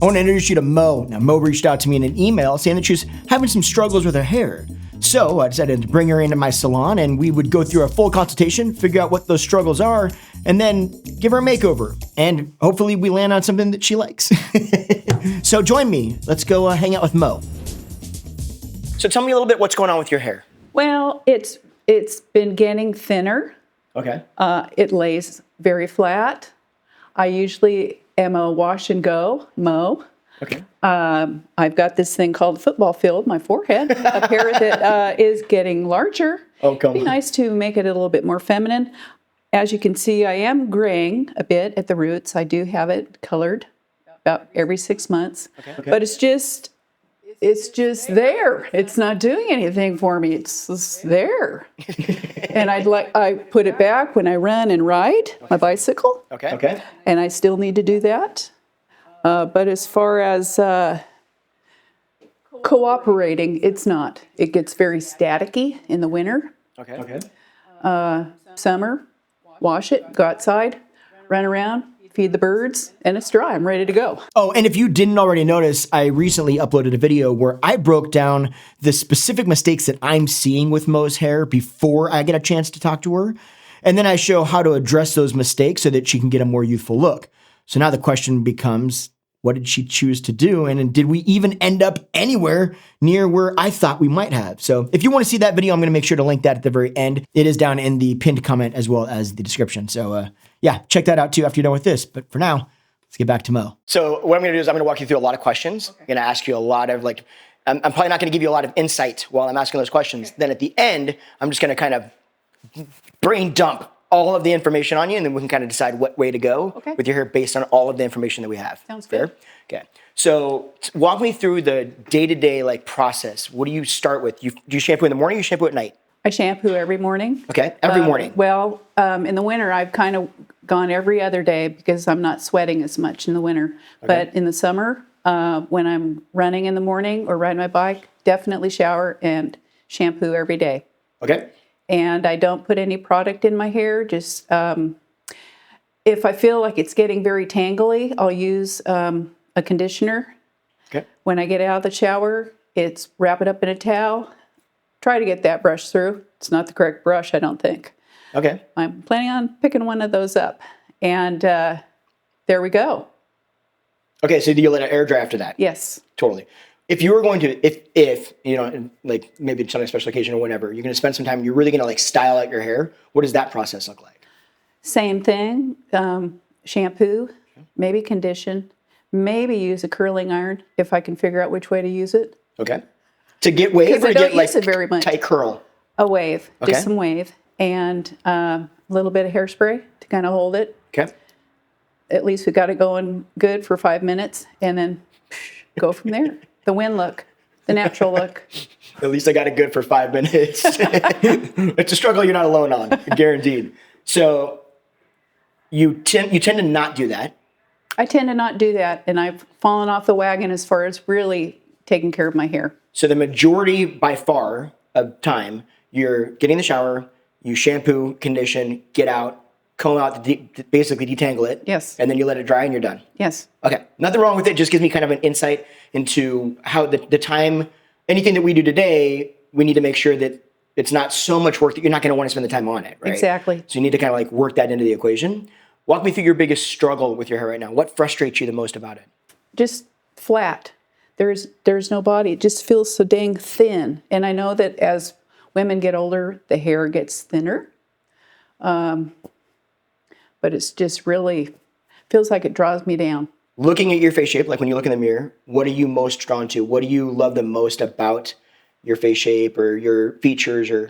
I want to introduce you to Mo. Now, Mo reached out to me in an email saying that she was having some struggles with her hair. So I decided to bring her into my salon and we would go through a full consultation, figure out what those struggles are, and then give her a makeover. And hopefully we land on something that she likes. So join me. Let's go hang out with Mo. So tell me a little bit what's going on with your hair. Well, it's been getting thinner. Okay. It lays very flat. I usually am a wash and go Mo. Okay. I've got this thing called football field, my forehead, up here that is getting larger. Oh, come on. It'd be nice to make it a little bit more feminine. As you can see, I am graying a bit at the roots. I do have it colored about every 6 months. Okay. But it's just there. It's not doing anything for me. It's just there. And I put it back when I run and ride my bicycle. Okay. Okay. And I still need to do that. But as far as cooperating, it's not. It gets very staticky in the winter. Okay. Okay. Summer, wash it, go outside, run around, feed the birds, and it's dry. I'm ready to go. Oh, and if you didn't already notice, I recently uploaded a video where I broke down the specific mistakes that I'm seeing with Mo's hair before I get a chance to talk to her. And then I show how to address those mistakes so that she can get a more youthful look. So now the question becomes, what did she choose to do? And did we even end up anywhere near where I thought we might have? So if you want to see that video, I'm going to make sure to link that at the very end. It is down in the pinned comment as well as the description. So yeah, check that out too after you're done with this. But for now, let's get back to Mo. So what I'm going to do is I'm going to walk you through a lot of questions. I'm going to ask you a lot of I'm probably not going to give you a lot of insight while I'm asking those questions. Then at the end, I'm just going to kind of brain dump all of the information on you, and then we can kind of decide what way to go with your hair based on all of the information that we have. Sounds good. Okay. So walk me through the day-to-day process. What do you start with? Do you shampoo in the morning or you shampoo at night? I shampoo every morning. Okay, every morning. Well, in the winter, I've kind of gone every other day because I'm not sweating as much in the winter. Okay. But in the summer, when I'm running in the morning or riding my bike, definitely shower and shampoo every day. Okay. And I don't put any product in my hair. Just if I feel like it's getting very tangly, I'll use a conditioner. Okay. When I get out of the shower, wrap it up in a towel. Try to get that brush through. It's not the correct brush, I don't think. Okay. I'm planning on picking one of those up. And there we go. Okay, so do you let it air dry after that? Yes. Totally. If you were going to, if maybe it's on a special occasion or whatever, you're going to spend some time, you're really going to style out your hair. What does that process look like? Same thing. Shampoo, maybe condition, maybe use a curling iron if I can figure out which way to use it. Okay. To get wave or to get use it very much. Tight curl? A wave, okay. Just some wave, and a little bit of hairspray to kind of hold it. Okay. At least we got it going good for 5 minutes, and then go from there. The wind look, the natural look. At least I got it good for 5 minutes. It's a struggle you're not alone on, guaranteed. So you tend to not do that. I tend to not do that, and I've fallen off the wagon as far as really taking care of my hair. So the majority, by far, of time, you're getting in the shower, you shampoo, condition, get out, comb out, basically detangle it. Yes. And then you let it dry and you're done. Yes. Okay. Nothing wrong with it. Just gives me kind of an insight into how the time, anything that we do today, we need to make sure that it's not so much work that you're not going to want to spend the time on it, right? Exactly. So you need to kind of work that into the equation. Walk me through your biggest struggle with your hair right now. What frustrates you the most about it? Just flat. There's no body. It just feels so dang thin. And I know that as women get older, the hair gets thinner. But it's just really, feels like it draws me down. Looking at your face shape, like when you look in the mirror, what are you most drawn to? What do you love the most about your face shape or your features or?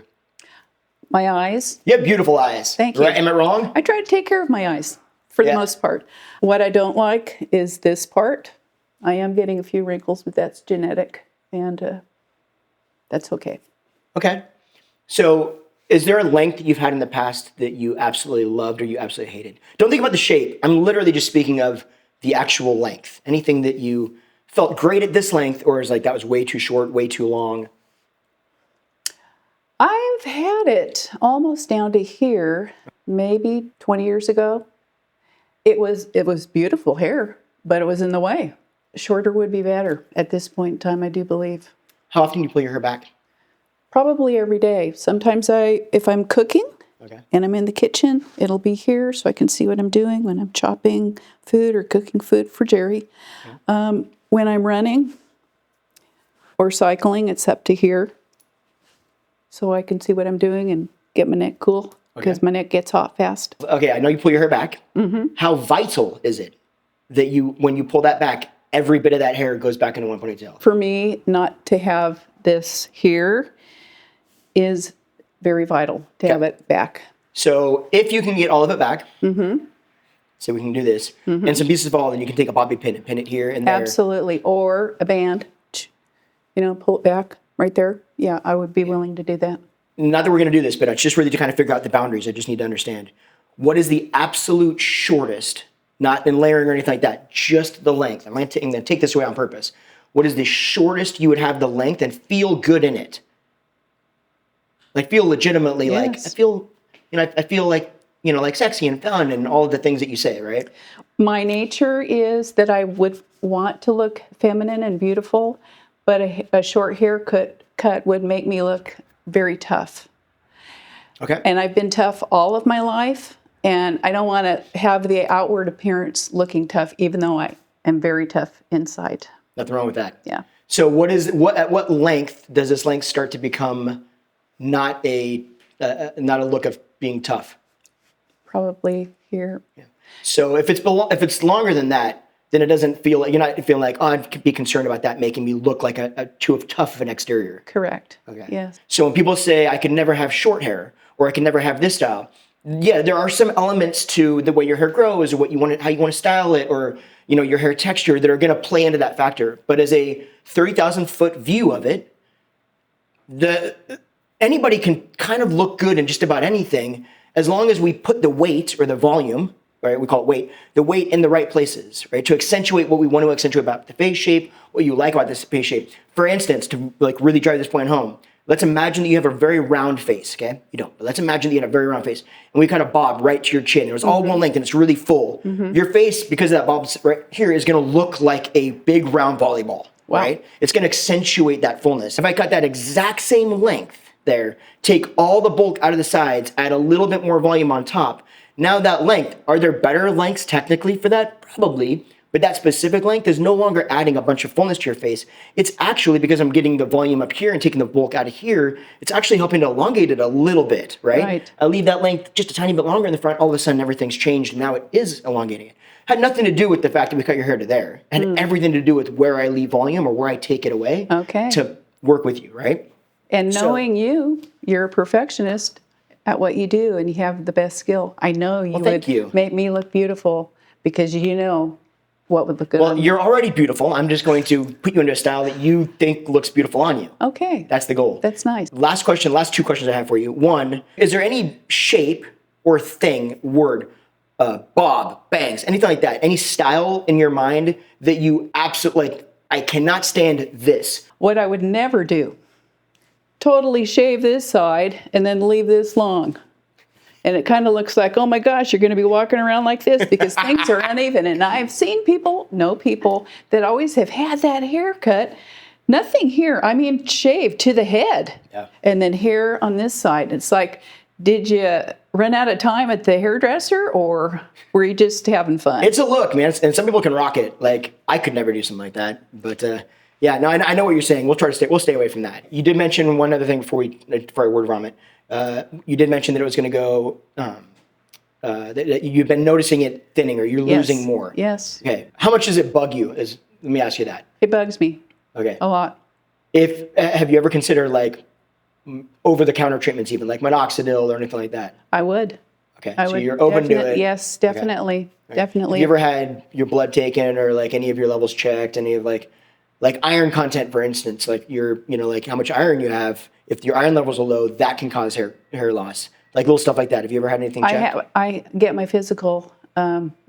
My eyes. You have beautiful eyes. Thank you. Right? Am I wrong? I try to take care of my eyes for the most part. What I don't like is this part. I am getting a few wrinkles, but that's genetic, and that's okay. Okay. So is there a length that you've had in the past that you absolutely loved or you absolutely hated? Don't think about the shape. I'm literally just speaking of the actual length. Anything that you felt great at this length or is like that was way too short, way too long? I've had it almost down to here, maybe 20 years ago. It was beautiful hair, but it was in the way. shorter would be better at this point in time, I do believe. How often do you pull your hair back? Probably every day. Sometimes if I'm cooking and I'm in the kitchen, it'll be here so I can see what I'm doing when I'm chopping food or cooking food for Jerry. When I'm running or cycling, it's up to here so I can see what I'm doing and get my neck cool because my neck gets hot fast. Okay, I know you pull your hair back. How vital is it that when you pull that back, every bit of that hair goes back into one ponytail? For me, not to have this here is very vital to have it back. So if you can get all of it back, so we can do this, and some pieces fall, then you can take a bobby pin and pin it here and there. Absolutely. Or a band, pull it back right there. Yeah, I would be willing to do that. Not that we're going to do this, but it's just really to kind of figure out the boundaries. I just need to understand. What is the absolute shortest, not in layering or anything like that, just the length? I'm going to take this away on purpose. What is the shortest you would have the length and feel good in it? Like feel legitimately like, I feel like, like sexy and fun and all of the things that you say, right? My nature is that I would want to look feminine and beautiful, but a short haircut would make me look very tough. Okay. And I've been tough all of my life, and I don't want to have the outward appearance looking tough, even though I am very tough inside. Nothing wrong with that. Yeah. So at what length does this length start to become not a look of being tough? Probably here. Yeah. So if it's longer than that, then it doesn't feel like you're not feeling like, oh, I'd be concerned about that making me look like a too tough of an exterior. Correct. Okay. Yes. So when people say I could never have short hair or I can never have this style, yeah, there are some elements to the way your hair grows or how you want to style it, or your hair texture that are going to play into that factor. But as a 30,000-foot view of it, anybody can kind of look good in just about anything as long as we put the weight or the volume, right? We call it weight, the weight in the right places, right? To accentuate what we want to accentuate about the face shape, what you like about this face shape. For instance, to really drive this point home, let's imagine that you have a very round face, okay? You don't, but let's imagine that you have a very round face. And we kind of bob right to your chin. It was all one length and it's really full. Your face, because of that bob right here, is going to look like a big round volleyball, right? It's going to accentuate that fullness. If I cut that exact same length there, take all the bulk out of the sides, add a little bit more volume on top. Now that length, are there better lengths technically for that? Probably. But that specific length is no longer adding a bunch of fullness to your face. It's actually, because I'm getting the volume up here and taking the bulk out of here, it's actually helping to elongate it a little bit, right? I leave that length just a tiny bit longer in the front, all of a sudden everything's changed, and now it is elongating it. Had nothing to do with the fact that we cut your hair to there. It had everything to do with where I leave volume or where I take it away to work with you, right? And knowing you're a perfectionist at what you do, and you have the best skill. I know you would make me look beautiful because you know what would look good on you. You're already beautiful. I'm just going to put you into a style that you think looks beautiful on you. Okay. That's the goal. That's nice. Last two questions I have for you. One, is there any shape or thing, word, bob, bangs, anything like that, any style in your mind that you absolutely, I cannot stand this? What I would never do, totally shave this side and then leave this long. And it kind of looks like, oh my gosh, you're going to be walking around like this because things are uneven. And I've seen people that always have had that haircut. Nothing here. I mean, shaved to the head. Yeah. And then hair on this side. It's like, did you run out of time at the hairdresser or were you just having fun? It's a look, man. And some people can rock it. Like, I could never do something like that. But yeah, no, I know what you're saying. We'll stay away from that. You did mention one other thing before I word vomit. You did mention that it was going to go, that you've been noticing it thinning or you're losing more. Yes. Okay. How much does it bug you? Let me ask you that. It bugs me. Okay. A lot. Have you ever considered like over-the-counter treatments, even like minoxidil or anything like that? I would. Okay. So you're open to it? Yes, definitely. Okay. Definitely. Have you ever had your blood taken or like any of your levels checked? Any of like iron content, for instance, like like how much iron you have. If your iron levels are low, that can cause hair loss. Like little stuff like that. Have you ever had anything checked? I get my physical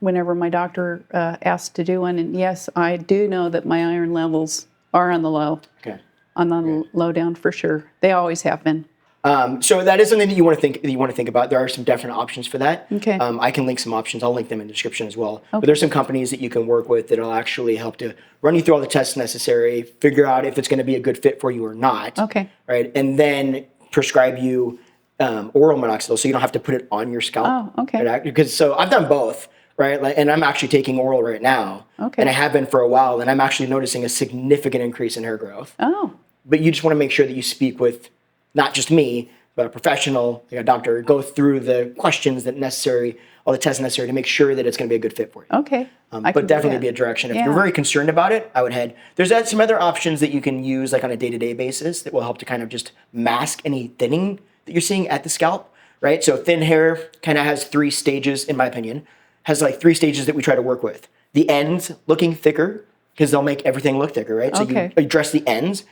whenever my doctor asks to do one. And yes, I do know that my iron levels are on the low. Okay. On the low down for sure. They always have been. So that is something that you want to think about. There are some definite options for that. Okay. I can link some options. I'll link them in the description as well. But there's some companies that you can work with that'll actually help to run you through all the tests necessary, figure out if it's going to be a good fit for you or not. Okay. Right, and then prescribe you oral minoxidil, so you don't have to put it on your scalp. Oh, okay. Right? Because so I've done both. Right, and I'm actually taking oral right now, Okay. and I have been for a while, and I'm actually noticing a significant increase in hair growth. Oh, But you just want to make sure that you speak with not just me, but a professional, like a doctor, go through the questions that necessary, all the tests necessary to make sure that it's going to be a good fit for you. okay. I can But do definitely that. be a direction. If Yeah. you're very concerned about it, I would head. There's some other options that you can use like on a day-to-day basis that will help to kind of just mask any thinning that you're seeing at the scalp, right? So thin hair kind of has 3 stages, in my opinion, has like 3 stages that we try to work with. The ends looking thicker because they'll make everything look thicker, right? So Okay. you address the ends,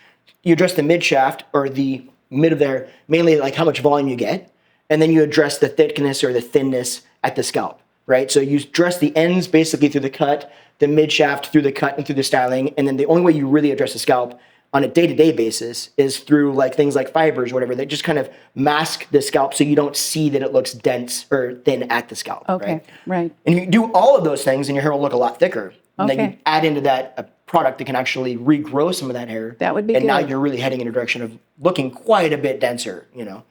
you address the mid shaft or the mid of there, mainly like how much volume you get, and then you address the thickness or the thinness at the scalp, right? So you address the ends basically through the cut, the mid shaft through the cut and through the styling, and then the only way you really address the scalp on a day-to-day basis is through like things like fibers or whatever that just kind of mask the scalp so you don't see that it looks dense or thin at the scalp, Okay, right. And you do all of those things and your hair will look a lot thicker. And then you Okay. add into that a product that can actually regrow some of that hair. That would be And now good. you're really heading in a direction of looking quite a bit denser, you know.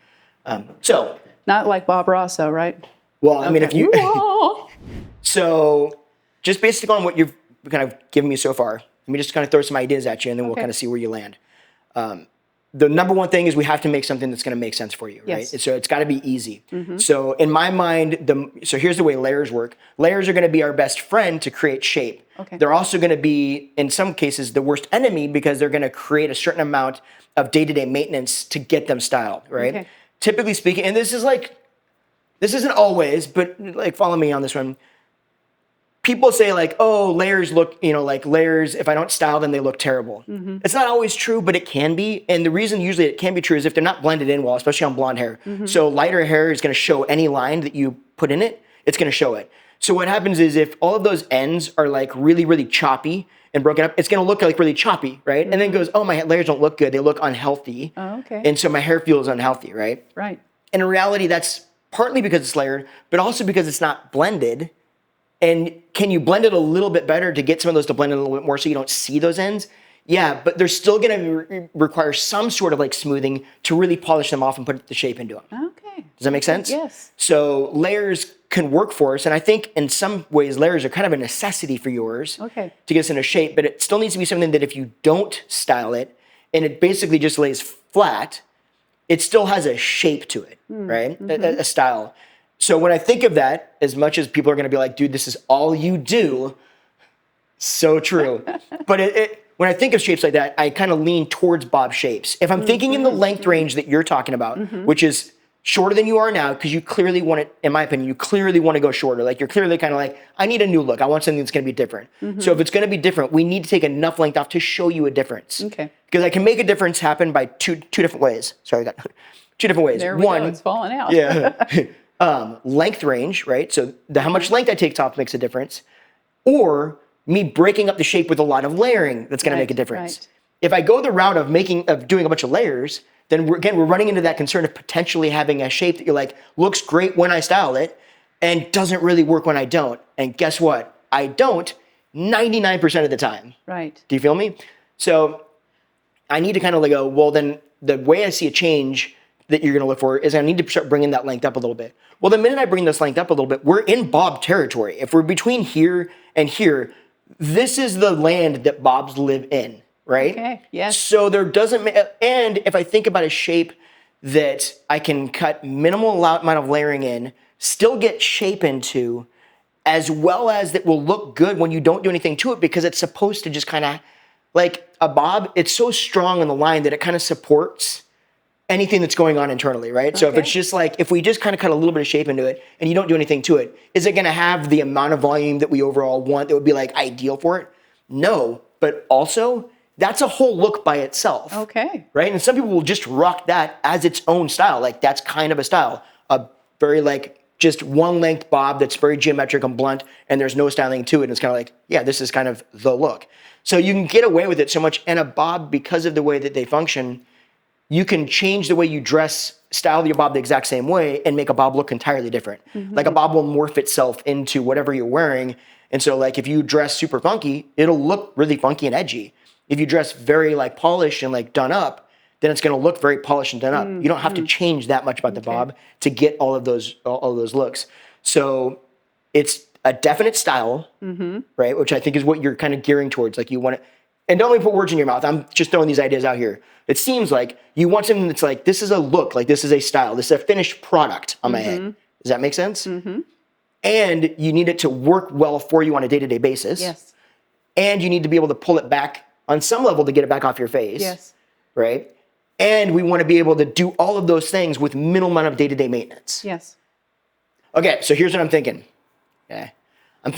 So, Not like Bob Rosso, right? well, I mean, if you, Whoa. so just based on what you've kind of given me so far, let me just kind of throw some ideas at you and then we'll Okay. kind of see where you land. The number one thing is we have to make something that's going to make sense for you, right? Yes. Mm-hmm. So it's got to be easy. So in my mind, so here's the way layers work. Layers are going to be our best friend to create shape. Okay. They're also going to be, in some cases, the worst enemy because they're going to create a certain amount of day-to-day maintenance to get them styled, right? Okay. Typically speaking, and this isn't always, but like follow me on this one. People say like, oh, layers look, like layers, if I don't style them, they look terrible. It's not always true, but it can be. And the reason usually it can be true is if they're not blended in well, especially on blonde hair. So lighter hair is going to show any line that you put in it, it's going to show it. So what happens is if all of those ends are like really, really choppy and broken up, it's going to look like really choppy, right? And then it goes, oh, my layers don't look good. They look unhealthy. Oh, okay. And so my hair feels unhealthy, right? Right. And in reality, that's partly because it's layered, but also because it's not blended. And can you blend it a little bit better to get some of those to blend in a little bit more so you don't see those ends? Yeah, but they're still going to require some sort of like smoothing to really polish them off and put the shape into them. Okay. Does that make sense? Yes. So layers can work for us. And I think in some ways, layers are kind of a necessity for yours Okay. to get us into shape. But it still needs to be something that if you don't style it and it basically just lays flat, it still has a shape to it, right? A style. So when I think of that, as much as people are going to be like, dude, this is all you do, so true. But when I think of shapes like that, I kind of lean towards Bob shapes. If I'm thinking in the length range that you're talking about, which is shorter than you are now, because you clearly want it, in my opinion, you clearly want to go shorter. Like you're clearly kind of like, I need a new look. I want something that's going to be different. So if it's going to be different, we need to take enough length off to show you a difference. Okay. Because I can make a difference happen by two different ways. Sorry, I got 2 different ways. There we go. It's falling out. Yeah. Length range, right? So how much length I take off makes a difference. Or me breaking up the shape with a lot of layering that's going to make a difference. Right. If I go the route of doing a bunch of layers, then we're running into that concern of potentially having a shape that you're like, looks great when I style it and doesn't really work when I don't. And guess what? I don't 99% of the time. Right. Do you feel me? So I need to kind of like go, well, then the way I see a change that you're going to look for is I need to start bringing that length up a little bit. Well, the minute I bring this length up a little bit, we're in Bob territory. If we're between here and here, this is the land that Bobs live in, right? Okay, yes. So there doesn't, and if I think about a shape that I can cut minimal amount of layering in, still get shape into, as well as that will look good when you don't do anything to it because it's supposed to just kind of, like a bob, it's so strong in the line that it kind of supports anything that's going on internally, right? So if Okay. it's just like, if we just kind of cut a little bit of shape into it and you don't do anything to it, is it gonna have the amount of volume that we overall want that would be like ideal for it? No, but also that's a whole look by itself. Okay. Right? And some people will just rock that as its own style. Like that's kind of a style. A very like just one length bob that's very geometric and blunt and there's no styling to it. And it's kind of like, yeah, this is kind of the look. So you can get away with it so much. And a bob, because of the way that they function, you can change the way you dress, style your bob the exact same way, and make a bob look entirely different. Like a bob will morph itself into whatever you're wearing. And so like if you dress super funky, it'll look really funky and edgy. If you dress very like polished and like done up, then it's going to look very polished and done up. You don't have to change that much about the bob to get all of those looks. So it's a definite style, right? Which I think is what you're kind of gearing towards. Like you want to, and don't let me put words in your mouth. I'm just throwing these ideas out here. It seems like you want something that's like, this is a look, like this is a style, this is a finished product on my head. Does that make sense? And you need it to work well for you on a day-to-day basis. Yes. And you need to be able to pull it back on some level to get it back off your face. Yes. Right? And we want to be able to do all of those things with minimal amount of day-to-day maintenance. Yes. Okay, so here's what I'm thinking. Okay. I'm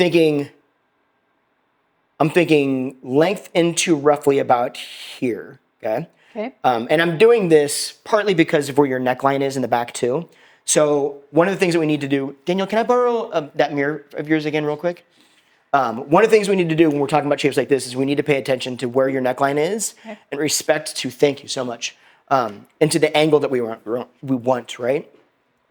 thinking length into roughly about here. Okay. Okay. And I'm doing this partly because of where your neckline is in the back too. So one of the things that we need to do, Daniel, can I borrow that mirror of yours again real quick? One of the things we need to do when we're talking about shapes like this is we need to pay attention to where your neckline is and respect to, thank you so much, and to the angle that we want, right?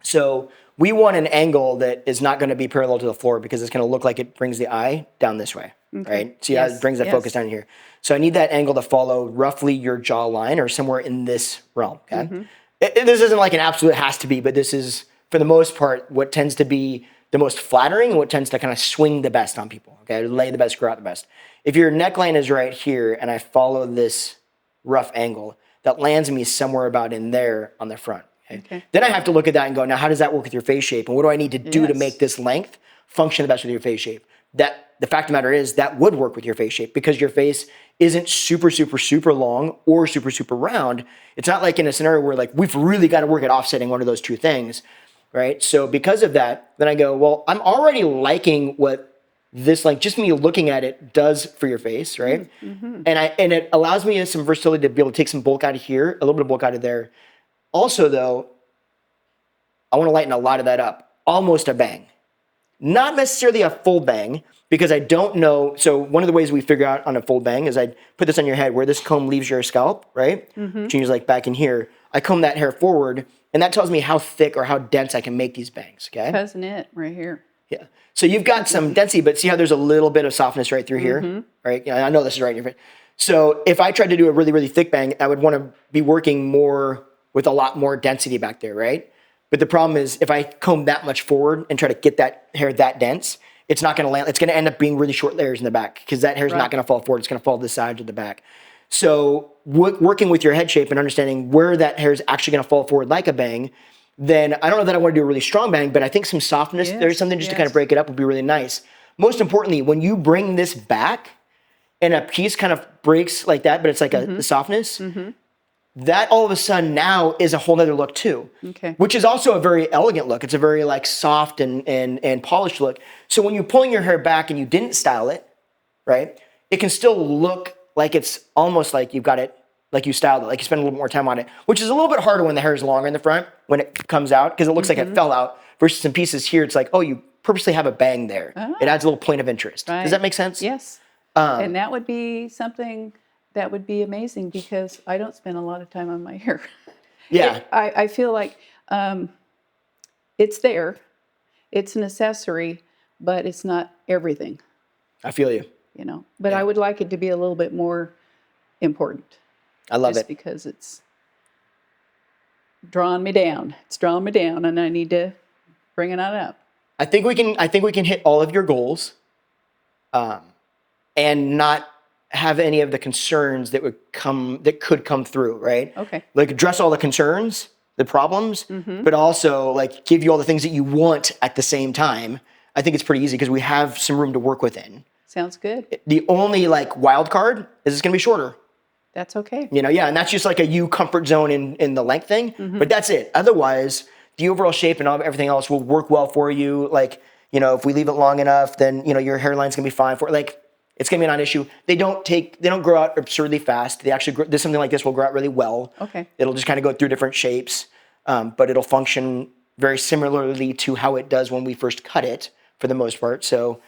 So we want an angle that is not going to be parallel to the floor because it's going to look like it brings the eye down this way, right? See how it brings that focus down here. So I need that angle to follow roughly your jawline or somewhere in this realm, okay? This isn't like an absolute has to be, but this is, for the most part, what tends to be the most flattering and what tends to kind of swing the best on people, okay? Lay the best, grow out the best. If your neckline is right here and I follow this rough angle, that lands me somewhere about in there on the front. Okay. Then I have to look at that and go, now how does that work with your face shape? And what do I need to do to make this length function the best with your face shape? That the fact of the matter is that would work with your face shape because your face isn't super, super, super long or super, super round. It's not like in a scenario where like we've really got to work at offsetting one of those two things, right? So because of that, then I go, well, I'm already liking what this, like just me looking at it does for your face, right? And it allows me some versatility to be able to take some bulk out of here, a little bit of bulk out of there. Also, though, I want to lighten a lot of that up. Almost a bang. Not necessarily a full bang, because I don't know. So one of the ways we figure out on a full bang is I put this on your head where this comb leaves your scalp, right? Which means like back in here. I comb that hair forward, and that tells me how thick or how dense I can make these bangs, okay? Cousin it right here. Yeah. So you've got some density, but see how there's a little bit of softness right through here, right? You know, I know this is right in your face. So if I tried to do a really, really thick bang, I would want to be working more with a lot more density back there, right? But the problem is if I comb that much forward and try to get that hair that dense, it's not going to land. It's going to end up being really short layers in the back because that hair is not going to fall forward. It's going to fall to the side or the back. So working with your head shape and understanding where that hair is actually going to fall forward like a bang, then I don't know that I want to do a really strong bang, but I think some softness, there's something just to kind of break it up would be really nice. Most importantly, when you bring this back and a piece kind of breaks like that, but it's like a softness, that all of a sudden now is a whole nother look too, which is also a very elegant look. It's a very like soft and polished look. So when you're pulling your hair back and you didn't style it, right, it can still look like it's almost like you've got it, like you styled it, like you spend a little more time on it, which is a little bit harder when the hair is longer in the front, when it comes out, because it looks like it fell out, versus some pieces here, it's like, oh, you purposely have a bang there. It adds a little point of interest. Does that make sense? Yes. And that would be something that would be amazing because I don't spend a lot of time on my hair. Yeah. I feel like it's there. It's an accessory, but it's not everything. I feel you. You know, but I would like it to be a little bit more important. I love just it. Because it's drawing me down. It's drawing me down, and I need to bring it on up. I think we can hit all of your goals, and not have any of the concerns that could come through, right? Okay. Like address all the concerns, the problems, but also like give you all the things that you want at the same time. I think it's pretty easy because we have some room to work within. Sounds good. The only like wild card is it's going to be shorter. That's okay. You know, yeah, and that's just like a you comfort zone in the length thing, but that's it. Otherwise, the overall shape and everything else will work well for you. Like, you know, if we leave it long enough, then, you know, your hairline's going to be fine for it. Like, it's going to be a non-issue. They don't grow out absurdly fast. They actually, there's something like this will grow out really well. Okay. It'll just kind of go through different shapes, but it'll function very similarly to how it does when we first cut it for the most part. So,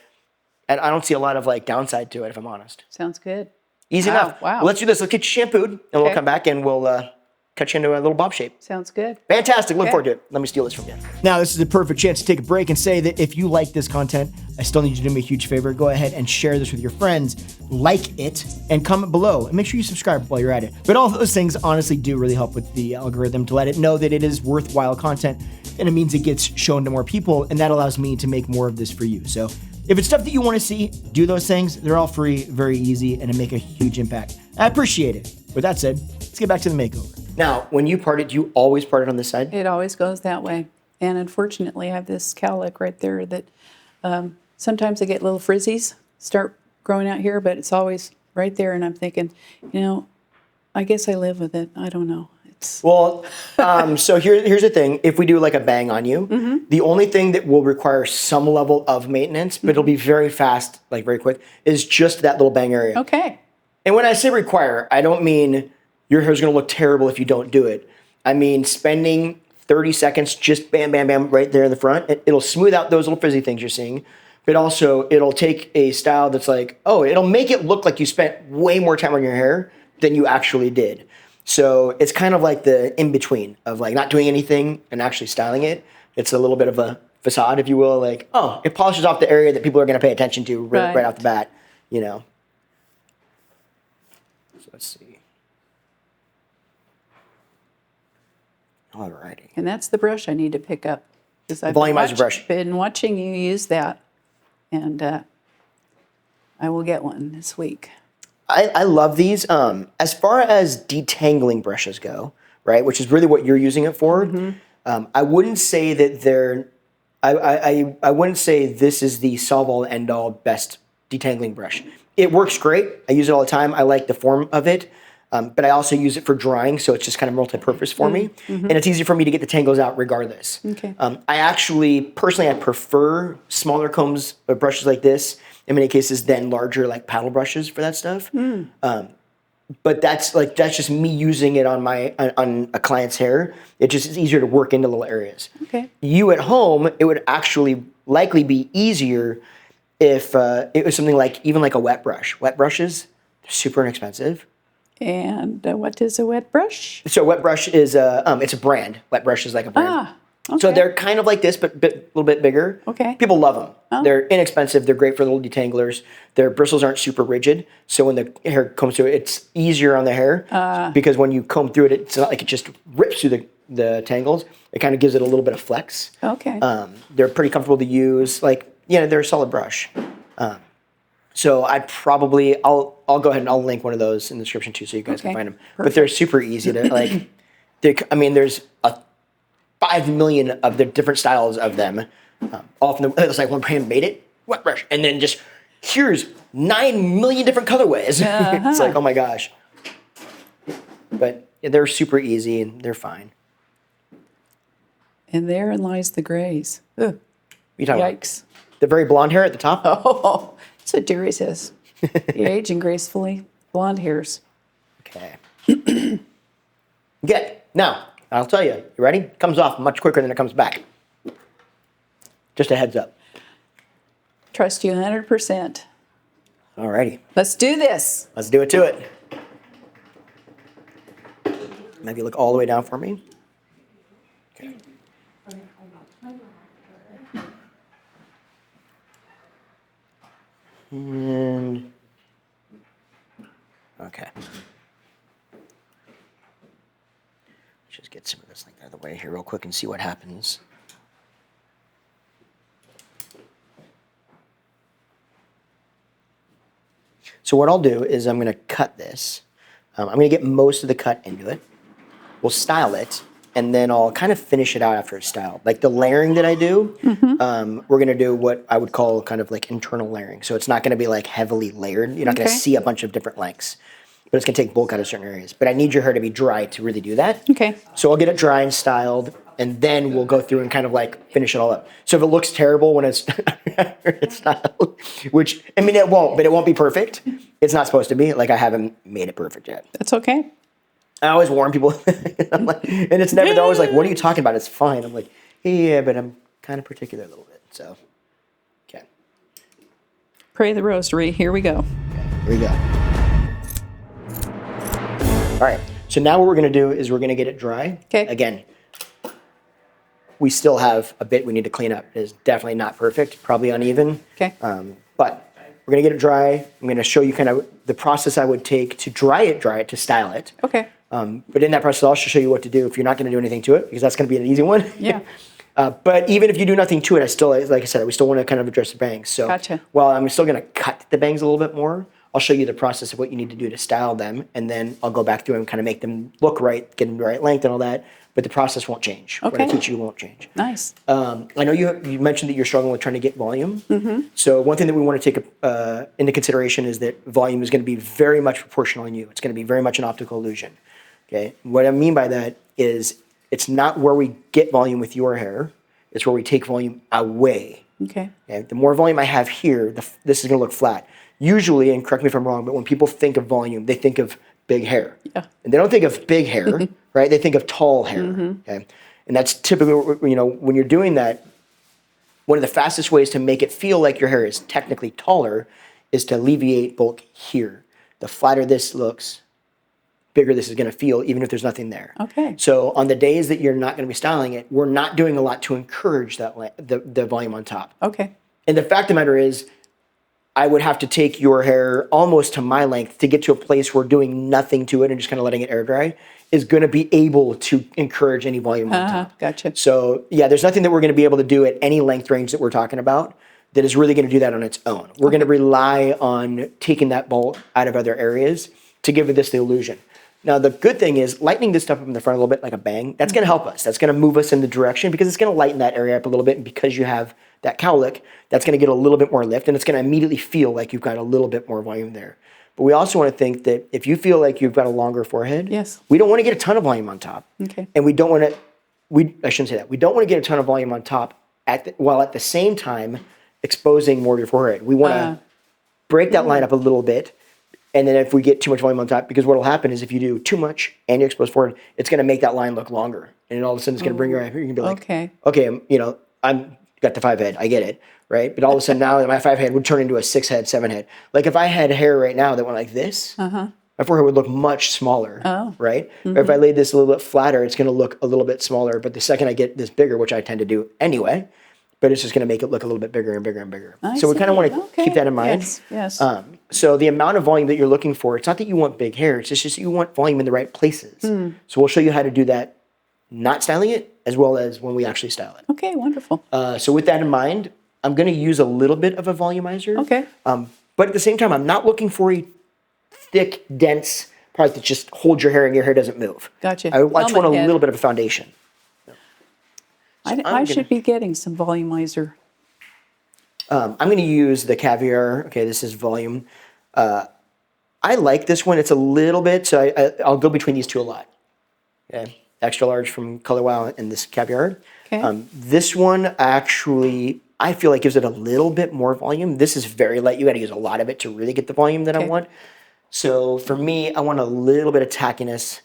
and I don't see a lot of like downside to it, if I'm honest. Sounds good. Easy enough. Wow. Well, let's do this. Let's get you shampooed, and we'll come back and we'll cut you into a little bob shape. Sounds good. Fantastic. Look forward to it. Let me steal this from you. Now, this is a perfect chance to take a break and say that if you like this content, I still need you to do me a huge favor. Go ahead and share this with your friends, like it, and comment below. And make sure you subscribe while you're at it. But all those things honestly do really help with the algorithm to let it know that it is worthwhile content. And it means it gets shown to more people. And that allows me to make more of this for you. So if it's stuff that you want to see, do those things. They're all free, very easy, and it make a huge impact. I appreciate it. With that said, let's get back to the makeover. Now, when you part it, do you always part it on this side? It always goes that way. And unfortunately, I have this cowlick right there that sometimes I get little frizzies start growing out here, but it's always right there. And I'm thinking, I guess I live with it. I don't know. Well, so here's the thing. If we do like a bang on you, the only thing that will require some level of maintenance, but it'll be very fast, like very quick, is just that little bang area. Okay. And when I say require, I don't mean your hair's going to look terrible if you don't do it. I mean spending 30 seconds just bam, bam, bam right there in the front. It'll smooth out those little frizzy things you're seeing. But also, it'll take a style that's like, it'll make it look like you spent way more time on your hair than you actually did. So it's kind of like the in-between of like not doing anything and actually styling it. It's a little bit of a facade, if you will. Like, it polishes off the area that people are going to pay attention to right off the bat, So let's see. Alrighty. And that's the brush I need to pick up. Because I've Volumizer brush. Been watching you use that. And I will get one this week. I love these. As far as detangling brushes go, right, which is really what you're using it for, I wouldn't say that they're, I wouldn't say this is the solve-all, end-all best detangling brush. It works great. I use it all the time. I like the form of it, but I also use it for drying, so it's just kind of multi-purpose for me, and it's easy for me to get the tangles out regardless. Okay. I actually, personally, I prefer smaller combs or brushes like this in many cases than larger like paddle brushes for that stuff. But that's just me using it on a client's hair. It just is easier to work into little areas. Okay. You at home, it would actually likely be easier if it was something like even like a wet brush. Wet brushes, they're super inexpensive. And what is a wet brush? So wet brush is it's a brand. Wet brush is like a brand. Okay. So they're kind of like this, but a little bit bigger. Okay. People love them. They're inexpensive. They're great for little detanglers. Their bristles aren't super rigid, so when the hair combs through it, it's easier on the hair because when you comb through it, it's not like it just rips through the tangles. It kind of gives it a little bit of flex. Okay. They're pretty comfortable to use. They're a solid brush. So I'll go ahead and I'll link one of those in the description too, so you guys can find them. Perfect. But they're super easy to like. There's 5 million of the different styles of them. All from it's like one brand made it, wet brush, and then just here's 9 million different colorways. It's like, oh my gosh. But they're super easy and they're fine. And therein lies the grays. Ugh. You talking Yikes. about the very blonde hair at the top? Oh, that's what Jerry says. You're aging gracefully. Blonde hairs. Okay. Good. Now, I'll tell you. You ready? It comes off much quicker than it comes back. Just a heads up. Trust you 100%. Alrighty. Let's do this. Let's do it to it. Maybe look all the way down for me. Okay. And okay. Let's just get some of this out of the way here real quick and see what happens. So what I'll do is I'm going to cut this. I'm going to get most of the cut into it. We'll style it, and then I'll kind of finish it out after it's styled. Like the layering that I do, we're going to do what I would call kind of like internal layering. So it's not going to be like heavily layered. You're not going to see a bunch of different lengths, but it's going to take bulk out of certain areas. But I need your hair to be dry to really do that. Okay. So I'll get it dry and styled, and then we'll go through and kind of like finish it all up. So if it looks terrible when it's it's styled, which, I mean, it won't, but it won't be perfect. It's not supposed to be. Like, I haven't made it perfect yet. That's okay. I always warn people. I'm like, and it's never, they're always like, what are you talking about? It's fine. I'm like, yeah, but I'm kind of particular a little bit. So, okay. Pray the rosary. Here we go. Here we go. All right. So now what we're going to do is we're going to get it dry. Okay. Again, we still have a bit we need to clean up. It is definitely not perfect, probably uneven. Okay. But we're going to get it dry. I'm going to show you kind of the process I would take to dry it, to style it. Okay. But in that process, I'll also show you what to do if you're not going to do anything to it, because that's going to be an easy one. Yeah. But even if you do nothing to it, I still, like I said, we still want to kind of address the bangs. So Gotcha. while I'm still going to cut the bangs a little bit more, I'll show you the process of what you need to do to style them, and then I'll go back through and kind of make them look right, get them the right length and all that. But the process won't change. What I Okay. teach you won't change. Nice. I know you mentioned that you're struggling with trying to get volume. So one thing that we want to take into consideration is that volume is going to be very much proportional in you. It's going to be very much an optical illusion. Okay. What I mean by that is it's not where we get volume with your hair. It's where we take volume away. Okay. Okay? The more volume I have here, this is going to look flat. Usually, and correct me if I'm wrong, but when people think of volume, they think of big hair. Yeah. And they don't think of big hair, right? They think of tall hair. Okay. And that's typically, when you're doing that, one of the fastest ways to make it feel like your hair is technically taller is to alleviate bulk here. The flatter this looks, bigger this is going to feel, even if there's nothing there. Okay. So on the days that you're not going to be styling it, we're not doing a lot to encourage that the volume on top. Okay. And the fact of the matter is, I would have to take your hair almost to my length to get to a place where doing nothing to it and just kind of letting it air dry is going to be able to encourage any volume on top. Gotcha. So yeah, there's nothing that we're going to be able to do at any length range that we're talking about that is really going to do that on its own. We're going to rely on taking that bulk out of other areas to give this the illusion. Now, the good thing is lightening this stuff up in the front a little bit like a bang, that's going to help us. That's going to move us in the direction because it's going to lighten that area up a little bit. And because you have that cowlick, that's going to get a little bit more lift and it's going to immediately feel like you've got a little bit more volume there. But we also want to think that if you feel like you've got a longer forehead, Yes. we don't want to get a ton of volume on top. Okay. And we don't want to, I shouldn't say that. We don't want to get a ton of volume on top while at the same time exposing more of your forehead. We want to break that line up a little bit. And then if we get too much volume on top, because what will happen is if you do too much and you expose forward, it's going to make that line look longer. And then all of a sudden it's going to bring your eye. You're going to be like, okay, I'm got the 5 head. I get it, right? But all of a sudden now my 5 head would turn into a 6 head, 7 head. Like if I had hair right now that went like this, my forehead would look much smaller, right? Or if I laid this a little bit flatter, it's going to look a little bit smaller. But the second I get this bigger, which I tend to do anyway, but it's just going to make it look a little bit bigger and bigger and bigger. So we kind of want to keep that in mind. Yes. So the amount of volume that you're looking for, it's not that you want big hair, it's just you want volume in the right places. So we'll show you how to do that, not styling it, as well as when we actually style it. Okay, wonderful. So with that in mind, I'm going to use a little bit of a volumizer. Okay. But at the same time, I'm not looking for a thick, dense product that just holds your hair and your hair doesn't move. Gotcha. I just want a Helmet little bit of a foundation. I should be getting some volumizer. I'm going to use the Caviar. Okay, this is volume. I like this one. It's a little bit, so I'll go between these two a lot. Okay, extra large from Color Wow and this Caviar. Okay. This one actually, I feel like gives it a little bit more volume. This is very light. You got to use a lot of it to really get the volume that I want. So for me, I want a little bit of tackiness,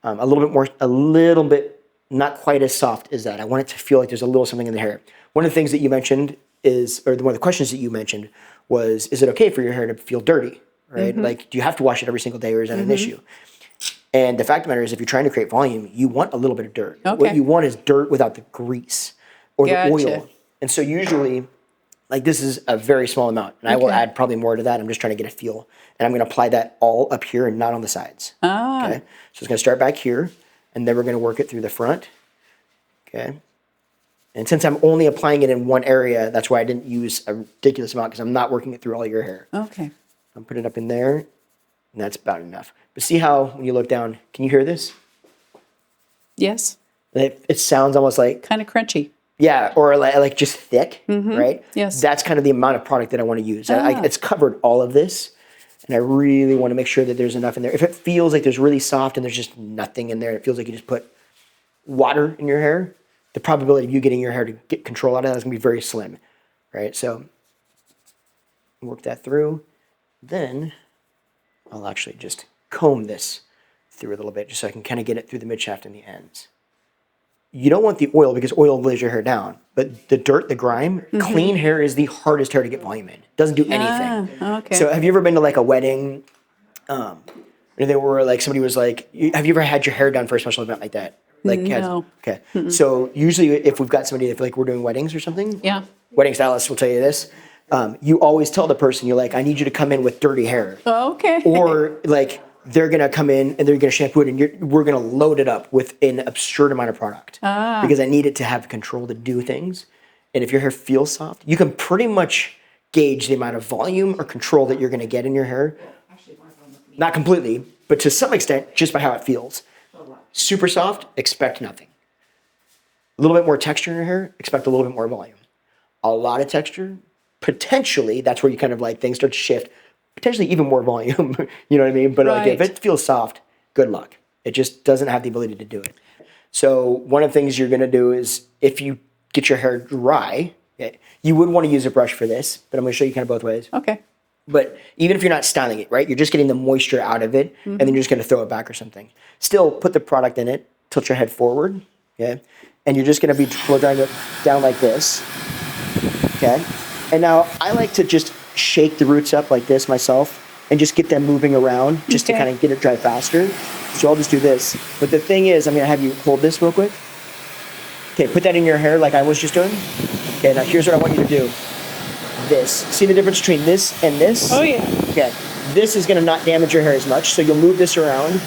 a little bit not quite as soft as that. I want it to feel like there's a little something in the hair. One of the things that you mentioned one of the questions that you mentioned was, is it okay for your hair to feel dirty, right? Like, do you have to wash it every single day or is that an issue? And the fact of the matter is, if you're trying to create volume, you want a little bit of dirt. Okay. What you want is dirt without the grease or the Gotcha. oil. And so usually, like this is a very small amount. And I will add probably more to that. I'm just trying to get a feel. And I'm going to apply that all up here and not on the sides. Okay. So it's going to start back here. And then we're going to work it through the front. Okay. And since I'm only applying it in one area, that's why I didn't use a ridiculous amount because I'm not working it through all your hair. Okay. I'm putting it up in there, and that's about enough. But see how when you look down, can you hear this? Yes. It sounds almost like, Kind of crunchy. yeah, or like just thick, right? Yes. That's kind of the amount of product that I want to use. It's covered all of this, and I really want to make sure that there's enough in there. If it feels like there's really soft and there's just nothing in there, it feels like you just put water in your hair, the probability of you getting your hair to get control out of that is going to be very slim, right? So work that through. Then I'll actually just comb this through a little bit just so I can kind of get it through the midshaft and the ends. You don't want the oil because oil lays your hair down, but the dirt, the grime, clean hair is the hardest hair to get volume in. It doesn't do anything. Okay. So have you ever been to like a wedding Or they were like, somebody was like, have you ever had your hair done for a special event like that? Like, No. okay. So usually if we've got somebody that, like, we're doing weddings or something, Yeah. wedding stylists will tell you this. You always tell the person, you're like, I need you to come in with dirty hair. Okay. Or like, they're going to come in and they're going to shampoo it and we're going to load it up with an absurd amount of product. Because I need it to have control to do things. And if your hair feels soft, you can pretty much gauge the amount of volume or control that you're going to get in your hair. Not completely, but to some extent, just by how it feels. Super soft, expect nothing. A little bit more texture in your hair, expect a little bit more volume. A lot of texture, potentially, that's where you kind of like things start to shift. Potentially even more volume, you know what I mean? But like if it feels soft, good luck. It just doesn't have the ability to do it. So one of the things you're gonna do is if you get your hair dry, you would want to use a brush for this, but I'm gonna show you kind of both ways. Okay. But even if you're not styling it, right? You're just getting the moisture out of it and then you're just gonna throw it back or something. Still put the product in it, tilt your head forward, okay? And you're just gonna be blow drying it down like this, okay? And now I like to just shake the roots up like this myself and just get them moving around just to kind of get it dry faster. So I'll just do this. But the thing is, I'm gonna have you hold this real quick. Okay, put that in your hair like I was just doing. Okay, now here's what I want you to do. This. See the difference between this and this? Oh, yeah. Okay, this is gonna not damage your hair as much, so you'll move this around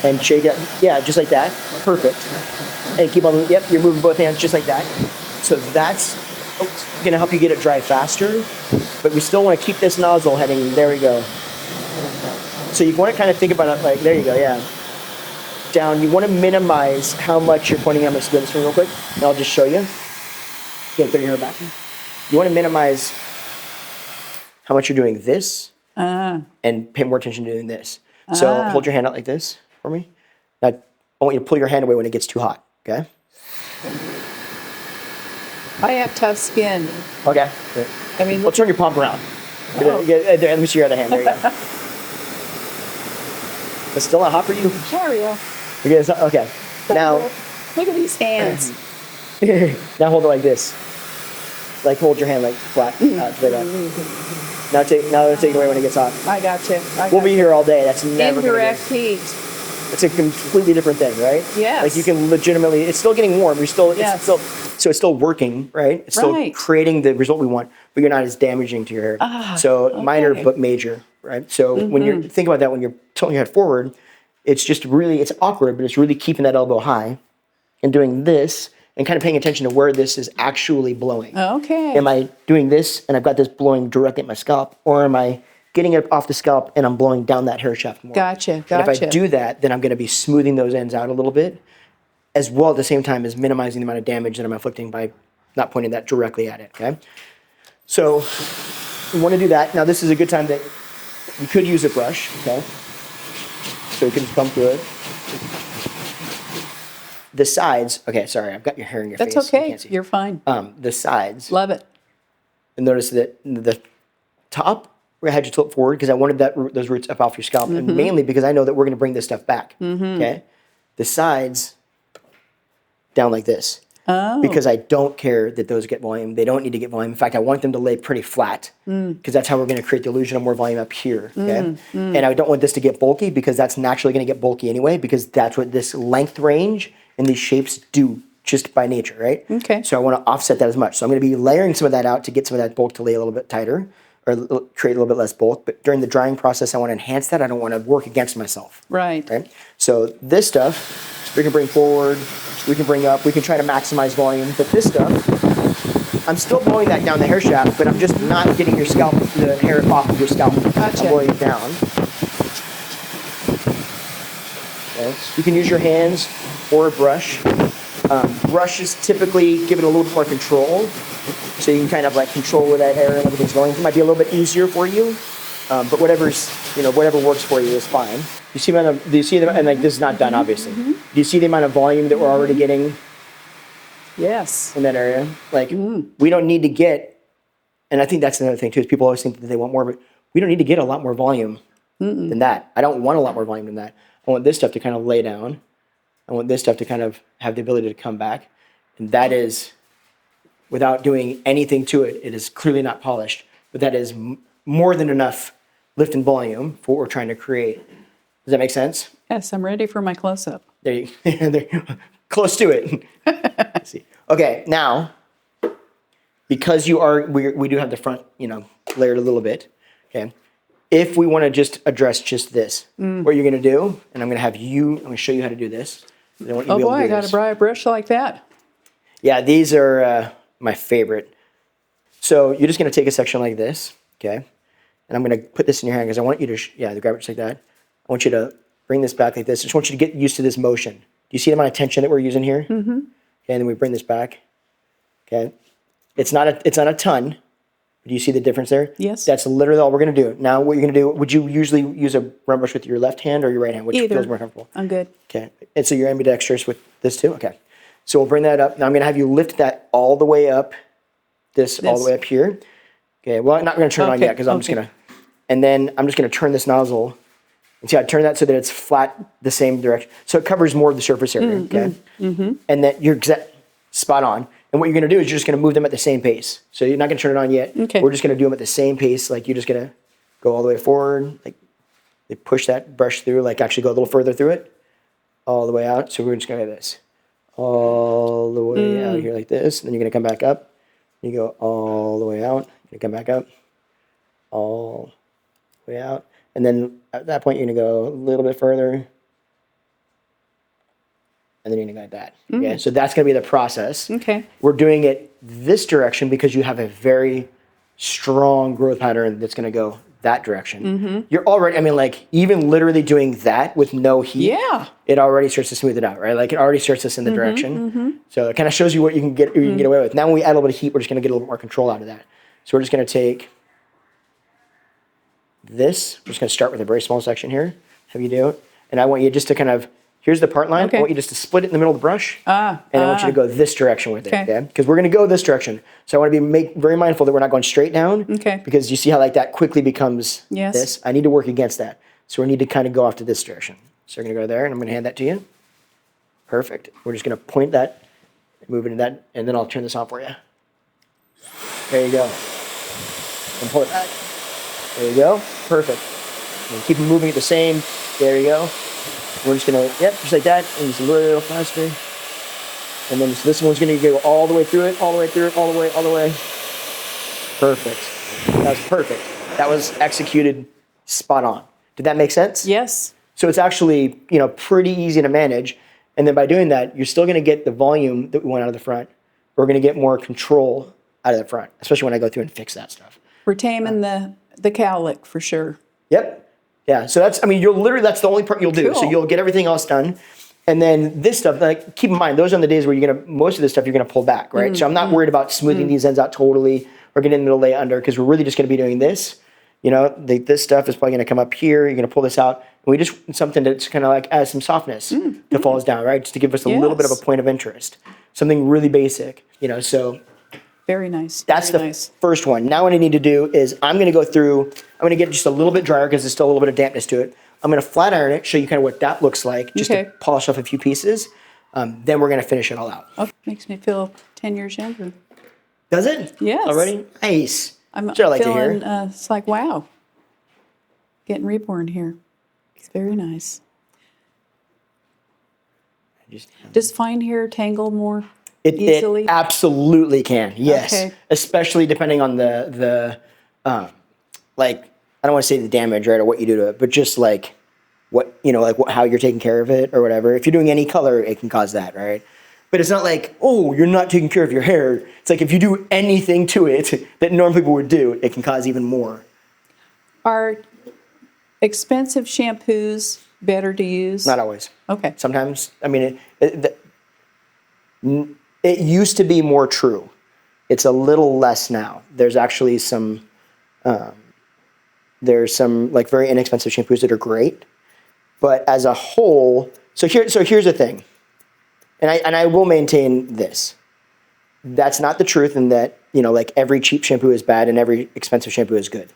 and shake it. Yeah, just like that. Perfect. And keep on moving. Yep, you're moving both hands just like that. So that's gonna help you get it dry faster, but we still wanna keep this nozzle heading. There we go. So you wanna kind of think about it like, there you go, yeah. Down, you wanna minimize how much you're pointing. I'm gonna spin this one real quick, and I'll just show you. Get your hair back. You wanna minimize how much you're doing this, and pay more attention to doing this. So hold your hand out like this for me. Now, I want you to pull your hand away when it gets too hot, okay? I have tough skin. Okay. I mean, Well, turn your palm around. Let me see your other hand. There you go. It's still not hot for you? Mario. Okay. Now, Look at these hands. now hold it like this. Like hold your hand like flat. Straight up. Now take it away when it gets hot. I got you. We'll be here all day. That's never Indirect heat. It's a completely different thing, right? Yes. Like you can legitimately, it's still getting warm. It's still working, right? It's still creating the result we want, but you're not as damaging to your hair. Minor but major, right? So when you're think about that, when you're tilting your head forward, it's just really, it's awkward, but it's really keeping that elbow high and doing this and kind of paying attention to where this is actually blowing. Okay. Am I doing this and I've got this blowing directly at my scalp, or am I getting it off the scalp and I'm blowing down that hair shaft more? Gotcha. And if I do that, then I'm going to be smoothing those ends out a little bit, as well at the same time as minimizing the amount of damage that I'm inflicting by not pointing that directly at it, okay? So you want to do that. Now this is a good time that you could use a brush, okay? So you can just come through it. The sides, okay, sorry, I've got your hair in your face. That's okay. You can't see. You're fine. The sides. Love it. And notice that the top, I had you tilt forward because I wanted those roots up off your scalp, and mainly because I know that we're going to bring this stuff back. Okay, the sides down like this. Oh. Because I don't care that those get volume. They don't need to get volume. In fact, I want them to lay pretty flat because that's how we're going to create the illusion of more volume up here. Okay, and I don't want this to get bulky because that's naturally going to get bulky anyway, because that's what this length range and these shapes do just by nature, right? Okay. So I want to offset that as much. So I'm going to be layering some of that out to get some of that bulk to lay a little bit tighter, or create a little bit less bulk. But during the drying process, I want to enhance that. I don't want to work against myself. Right. Right. So this stuff we can bring forward, we can bring up, we can try to maximize volume. But this stuff, I'm still blowing that down the hair shaft, but I'm just not getting your scalp, the hair off of your scalp. Gotcha. I'm blowing it down. Okay. You can use your hands or a brush. Brushes typically give it a little bit more control, so you can kind of like control where that hair and everything's going. It might be a little bit easier for you, but whatever works for you is fine. You see, do you see the, and like this is not done obviously. Do you see the amount of volume that we're already getting? Yes. In that area, like we don't need to get, and I think that's another thing too, is people always think that they want more, but we don't need to get a lot more volume than that. I don't want a lot more volume than that. I want this stuff to kind of lay down. I want this stuff to kind of have the ability to come back. And that is, without doing anything to it, it is clearly not polished, but that is more than enough lift and volume for what we're trying to create. Does that make sense? Yes, I'm ready for my close-up. There you close to it. Let's see. Okay, now, because we do have the front, layered a little bit, okay? If we want to just address just this, what you're going to do, and I'm going to show you how to do this. Oh boy, I got to buy a brush like that. Yeah, these are my favorite. So you're just going to take a section like this, okay? And I'm going to put this in your hand because I want you to, grab it just like that. I want you to bring this back like this. I just want you to get used to this motion. Do you see the amount of tension that we're using here? Mm-hmm. Okay, and then we bring this back. Okay, it's not a ton. Do you see the difference there? Yes. That's literally all we're going to do. Now, what you're going to do? Would you usually use a round brush with your left hand or your right hand? Which Either. feels more comfortable? I'm good. Okay, and so you're ambidextrous with this too. Okay, so we'll bring that up. Now I'm going to have you lift that all the way up. This all the way up here. Okay, well, I'm not going to turn it on yet because I'm just going to, and then I'm just going to turn this nozzle. And see, I turn that so that it's flat the same direction. So it covers more of the surface area, okay? Mm-hmm. And that you're spot on. And what you're going to do is you're just going to move them at the same pace. So you're not going to turn it on yet. Okay. We're just going to do them at the same pace. Like you're just going to go all the way forward. Like they push that brush through, like actually go a little further through it. All the way out. So we're just going to do this. All the way out here like this. And then you're going to come back up. You go all the way out. You come back up. All the way out. And then at that point, you're going to go a little bit further. And then you're going to go like that. Okay, so that's going to be the process. Okay. We're doing it this direction because you have a very strong growth pattern that's going to go that direction. You're already, even literally doing that with no heat, it already starts to smooth it out, right? Like it already starts us in the direction. So it kind of shows you what you can get away with. Now when we add a little bit of heat, we're just going to get a little bit more control out of that. So we're just going to take this. We're just going to start with a very small section here. Have you do it. And I want you just to kind of, here's the part line. Okay. I want you just to split it in the middle of the brush. And I want you to go this direction with it. Okay. Because we're going to go this direction. So I want to be very mindful that we're not going straight down. Okay. Because you see how like that quickly becomes this. I need to work against that. So we need to kind of go off to this direction. So we're going to go there and I'm going to hand that to you. Perfect. We're just going to point that, move into that, and then I'll turn this on for you. There you go. And pull it back. There you go. Perfect. And keep moving it the same. There you go. We're just going to, just like that, and just a little faster. And then this one's going to go all the way through it, all the way through it, all the way, all the way. Perfect. That was perfect. That was executed spot on. Did that make sense? Yes. So it's actually, pretty easy to manage. And then by doing that, you're still going to get the volume that we want out of the front. We're going to get more control out of the front, especially when I go through and fix that stuff. We're taming the cowlick for sure. Yep. Yeah. So that's the only part you'll do. Cool. So you'll get everything else done. And then this stuff, like keep in mind, those are the days where most of this stuff you're going to pull back, right? So I'm not worried about smoothing these ends out totally or getting into the lay under because we're really just going to be doing this. This stuff is probably going to come up here. You're going to pull this out. And we just, something that's kind of like adds some softness that falls down, right? Just to give us a little bit of a point of interest. Something really basic, so. Very nice. That's the first one. Now what I need to do is I'm going to go through, I'm going to get just a little bit drier because there's still a little bit of dampness to it. I'm going to flat iron it, show you kind of what that looks like, just to polish off a few pieces. Then we're going to finish it all out. Oh, makes me feel 10 years younger. Does it? Yes. Already? Nice. I'm feeling, to hear. It's like, wow, getting reborn here. It's very nice. Does fine hair tangle more easily? It absolutely can, yes. Okay. Especially depending on the I don't want to say the damage, right, or what you do to it, but just like how you're taking care of it or whatever. If you're doing any color, it can cause that, right? But it's not like, oh, you're not taking care of your hair. It's like if you do anything to it that normal people would do, it can cause even more. Are expensive shampoos better to use? Not always. Okay. Sometimes, it used to be more true. It's a little less now. There's actually some like very inexpensive shampoos that are great, but as a whole, so here's the thing, and I will maintain this. That's not the truth, in that like every cheap shampoo is bad and every expensive shampoo is good.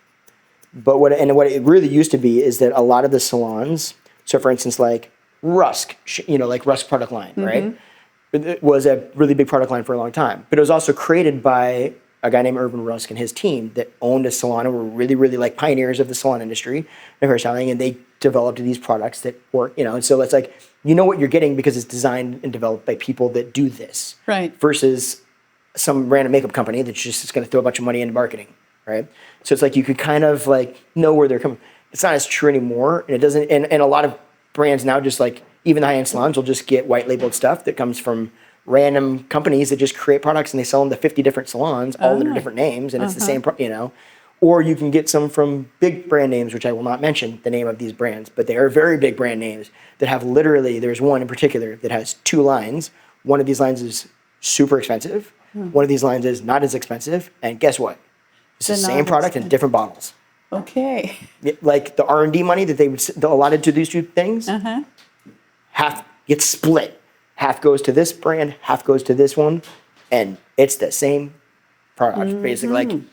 But what it really used to be is that a lot of the salons, so for instance like Rusk, like Rusk product line, right? It was a really big product line for a long time, but it was also created by a guy named Irvin Rusk and his team that owned a salon and were really, really like pioneers of the salon industry, the hairstyling, and they developed these products that work, and so it's like, you know what you're getting because it's designed and developed by people that do this. Right. Versus some random makeup company that's just going to throw a bunch of money into marketing, right? So it's like you could kind of like know where they're coming. It's not as true anymore, and it doesn't. And a lot of brands now, just like even the high-end salons, will just get white labeled stuff that comes from random companies that just create products and they sell them to 50 different salons, all under different names, and it's the same, Or you can get some from big brand names, which I will not mention the name of these brands, but they are very big brand names that have literally. There's one in particular that has 2 lines. One of these lines is super expensive. One of these lines is not as expensive, and guess what? It's the same product in different bottles. Okay. Like the R&D money that they would allotted to these 2 things, half gets split. Half goes to this brand, half goes to this one, and it's the same product, basically.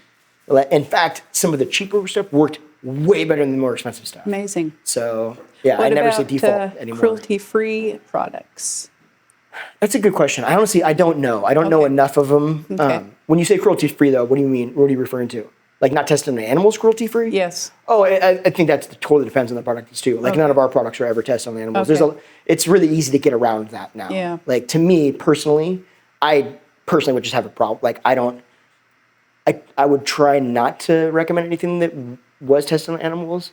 Like, in fact, some of the cheaper stuff worked way better than the more expensive stuff. Amazing. So, yeah, What I never say about, default anymore. cruelty-free products? That's a good question. I don't know. I don't know enough of them. Okay. When you say cruelty-free, though, what do you mean? What are you referring to? Like not tested on animals, cruelty-free? Yes. Oh, I think that totally depends on the product too. Like none of our products are ever tested on animals. Okay. It's really easy to get around that now. Yeah. Like to me personally, I would just have a problem. Like I would try not to recommend anything that was tested on animals.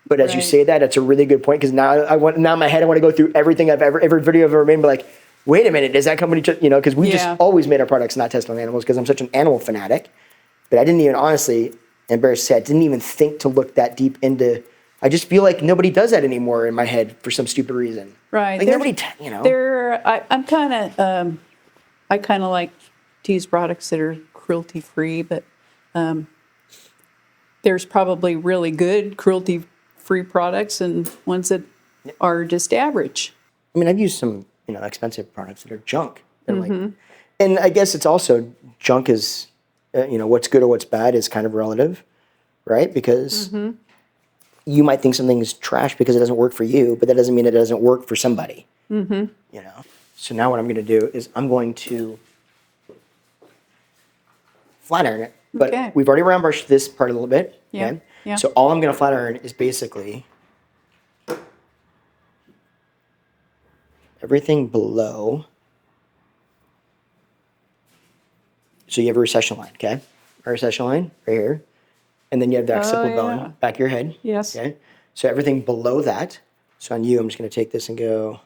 But as you say that, it's a really good point because now in my head I want to go through every video I've ever made and be like, wait a minute, is that company because we just always made our products not tested on animals because I'm such an animal fanatic. But I didn't even, honestly, embarrassed to say, I didn't even think to look that deep into. I just feel like nobody does that anymore in my head for some stupid reason. Right. Like nobody, I'm kind of, I kind of like to use products that are cruelty-free, but there's probably really good cruelty-free products and ones that are just average. I mean, I've used some, expensive products that are junk. And and I guess it's also junk is. What's good or what's bad is kind of relative, right? Because you might think something's trash because it doesn't work for you, but that doesn't mean it doesn't work for somebody. So now what I'm going to do is I'm going to flat iron it. But we've already round brushed this part a little bit. Yeah. Yeah. So all I'm going to flat iron is basically everything below. So you have a recession line, okay? A recession line right here. And then you have the occipital bone, back of your head. Yes. Okay? So everything below that. So on you, I'm just going to take this and go.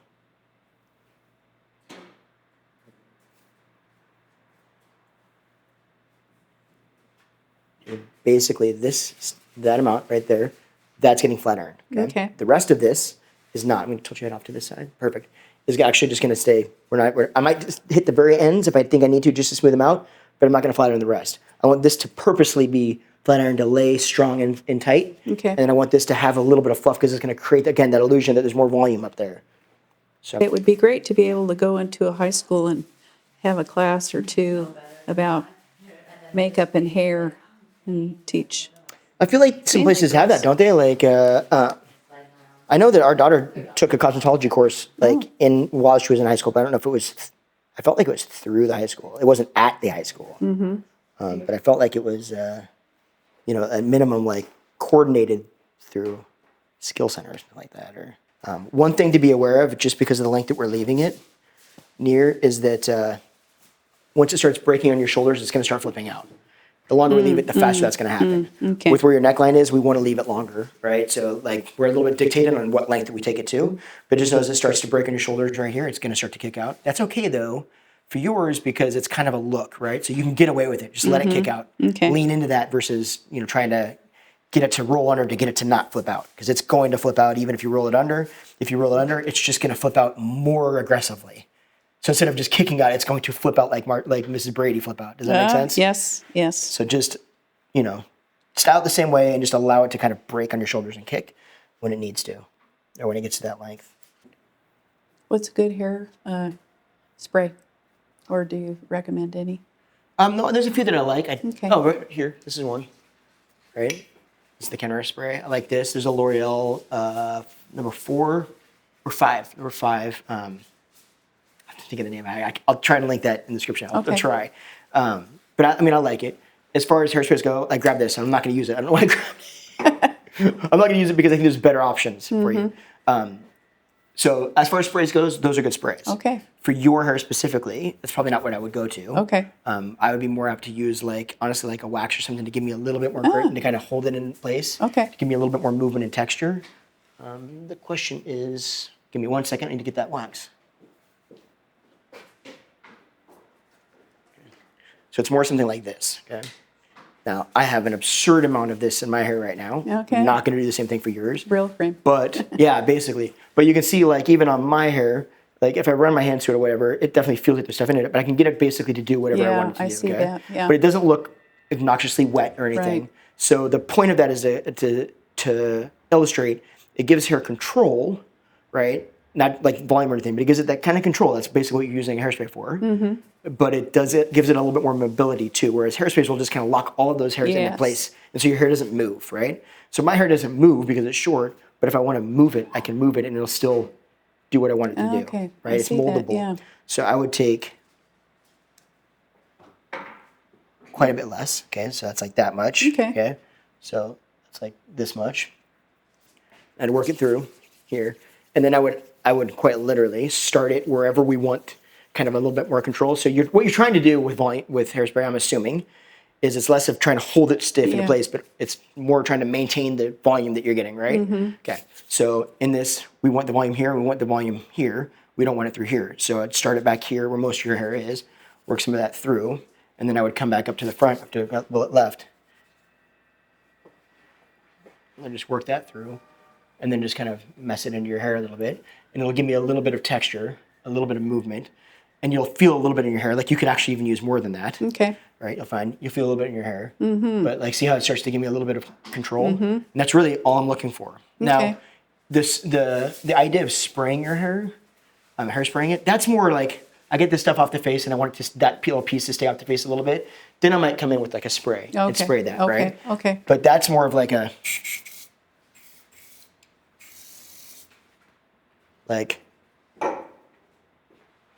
Basically, that amount right there, that's getting flat ironed. Okay. The rest of this is not. I'm going to tilt your head off to this side. Perfect. Is actually just going to stay. I might just hit the very ends if I think I need to just to smooth them out. But I'm not going to flat iron the rest. I want this to purposely be flat iron to lay strong and tight. Okay. And then I want this to have a little bit of fluff because it's going to create, again, that illusion that there's more volume up there. So It would be great to be able to go into a high school and have a class or two about makeup and hair and teach. I feel like some places have that, don't they? Like, I know that our daughter took a cosmetology course while she was in high school, but I don't know if it was. I felt like it was through the high school. It wasn't at the high school, but I felt like it was, a minimum like coordinated through skill center or something like that. Or one thing to be aware of, just because of the length that we're leaving it near, is that once it starts breaking on your shoulders, it's going to start flipping out. The longer we leave it, the faster that's going to happen. Okay. With where your neckline is, we want to leave it longer, right? So like we're a little bit dictated on what length we take it to, but just as it starts to break on your shoulders right here, it's going to start to kick out. That's okay though for yours because it's kind of a look, right? So you can get away with it. Just let it kick out. Okay. Lean into that versus, trying to get it to roll under to get it to not flip out because it's going to flip out even if you roll it under. If you roll it under, it's just going to flip out more aggressively. So instead of just kicking out, it's going to flip out like Mrs. Brady flip out. Does that make sense? Yes, yes. So just, style it the same way and just allow it to kind of break on your shoulders and kick when it needs to, or when it gets to that length. What's a good hair spray? Or do you recommend any? No, there's a few that I like. Okay. Oh, right here. This is one. Right? It's the Kenner spray. I like this. There's a L'Oreal number 4 or 5. Number 5. I have to think of the name. I'll try to link that in the description. I'll try. But I like it. As far as hairsprays go, I grab this. And I'm not going to use it. I don't know why I grabbed it. I'm not going to use it because I think there's better options for you. So as far as sprays goes, those are good sprays. Okay. For your hair specifically, that's probably not what I would go to. Okay. I would be more apt to use honestly like a wax or something to give me a little bit more grit and to kind of hold it in place. Okay. To give me a little bit more movement and texture. The question is, give me 1 second, I need to get that wax. So it's more something like this, okay? Now, I have an absurd amount of this in my hair right now. Okay. I'm not going to do the same thing for yours. Real frame. But, yeah, basically. But you can see, like, even on my hair, like, if I run my hand through it or whatever, it definitely feels like there's stuff in it. But I can get it basically to do whatever I want it to do, I see okay? that, yeah. But it doesn't look obnoxiously wet or anything. Right. So the point of that is to illustrate, it gives hair control, right? Not like volume or anything, but it gives it that kind of control. That's basically what you're using hairspray for. But gives it a little bit more mobility too, whereas hairsprays will just kind of lock all of those hairs into place. And so your hair doesn't move, right? So my hair doesn't move because it's short, but if I want to move it, I can move it and it'll still do what I want it to do, Okay. right? I It's see that, moldable. yeah. So I would take quite a bit less, okay? So that's like that much, Okay. So it's like this much. I'd work it through here. And then I would quite literally start it wherever we want kind of a little bit more control. So what you're trying to do with hairspray, I'm assuming, is it's less of trying to hold it stiff into place, but it's more trying to maintain the volume that you're getting, right? Okay. So in this, we want the volume here, we want the volume here. We don't want it through here. So I'd start it back here where most of your hair is, work some of that through, and then I would come back up to the front, up to the left. And just work that through, and then just kind of mess it into your hair a little bit. And it'll give me a little bit of texture, a little bit of movement, and you'll feel a little bit in your hair. Like you could actually even use more than that. Okay. Right? You'll feel a little bit in your hair. But like, see how it starts to give me a little bit of control? And that's really all I'm looking for. Now, the idea of spraying your hair, hairspraying it, that's more like, I get this stuff off the face and I want that little piece to stay off the face a little bit. Then I might come in with like a spray and spray that, right? Okay. But that's more of like I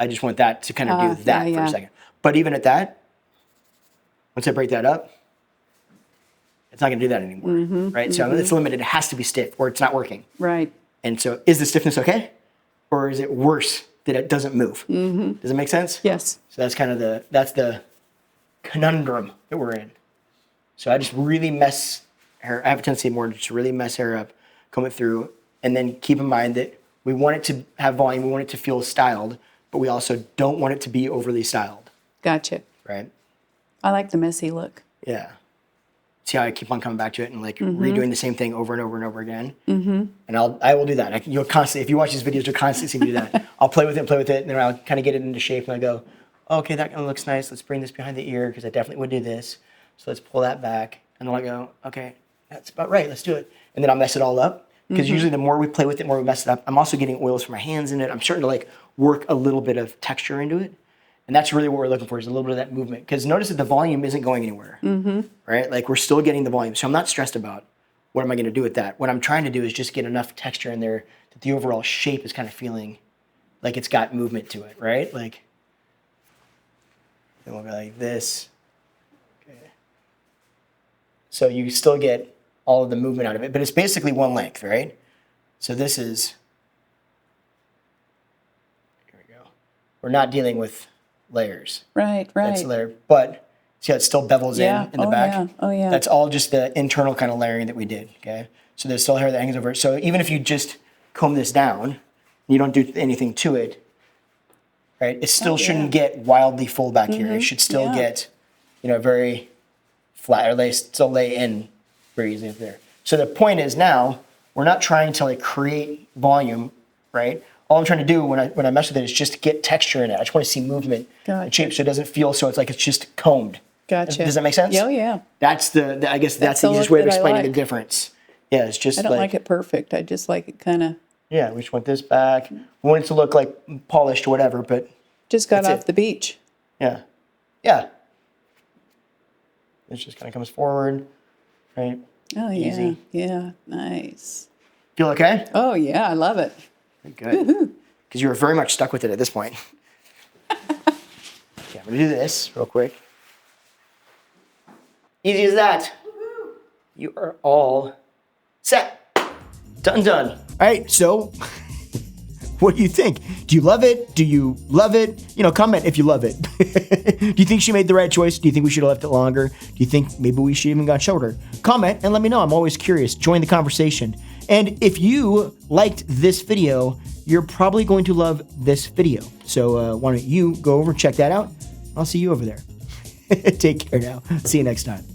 just want that to kind of do that for a second. But even at that, once I break that up, it's not going to do that anymore, right? So it's limited. It has to be stiff or it's not working. Right. And so is the stiffness okay? Or is it worse that it doesn't move? Does it make sense? Yes. So that's kind of the conundrum that we're in. So I just really mess hair. I have a tendency more to just really mess hair up, comb it through, and then keep in mind that we want it to have volume. We want it to feel styled, but we also don't want it to be overly styled. Gotcha. Right? I like the messy look. Yeah. See how I keep on coming back to it and like redoing the same thing over and over and over again. And I will do that. You'll constantly, if you watch these videos, you'll constantly see me do that. I'll play with it, and then I'll kind of get it into shape, and I go, okay, that kind of looks nice. Let's bring this behind the ear because I definitely would do this. So let's pull that back, and then I go, okay, that's about right. Let's do it, and then I'll mess it all up because usually the more we play with it, the more we mess it up. I'm also getting oils from my hands in it. I'm starting to like work a little bit of texture into it. And that's really what we're looking for, is a little bit of that movement. Because notice that the volume isn't going anywhere, right? Like we're still getting the volume. So I'm not stressed about what am I going to do with that. What I'm trying to do is just get enough texture in there that the overall shape is kind of feeling like it's got movement to it, right? Like, then we'll go like this. Okay. So you still get all of the movement out of it, but it's basically one length, right? So this is, here we go. We're not dealing with layers. Right. That's a layer. But see how it still bevels in the back? Yeah. Oh, yeah. That's all just the internal kind of layering that we did, okay? So there's still hair that hangs over it. So even if you just comb this down, you don't do anything to it, right? It still shouldn't get wildly full back here. It should still get, very flat, or still lay in very easily there. So the point is now, we're not trying to like create volume, right? All I'm trying to do when I mess with it is just get texture in it. I just want to see movement and shape, so it doesn't feel so it's just combed. Gotcha. Does that make sense? Yeah, yeah. That's I guess that's the easiest way of explaining the difference. Yeah, it's just I don't like it perfect. I just like it kind of. Yeah, we just want this back. We want it to look like polished or whatever, but just got off the beach. Yeah. Yeah. It just kind of comes forward, right? Oh, yeah. Easy. Yeah, nice. Feel okay? Oh, yeah, I love it. Good. Because you were very much stuck with it at this point. Okay, I'm going to do this real quick. Easy as that. You are all Set. Done. All right, so what do you think? Do you love it? Do you love it? Comment if you love it. Do you think she made the right choice? Do you think we should have left it longer? Do you think maybe we should even gone shorter? Comment and let me know. I'm always curious. Join the conversation. And if you liked this video, you're probably going to love this video. So why don't you go over and check that out? I'll see you over there. Take care now. See you next time.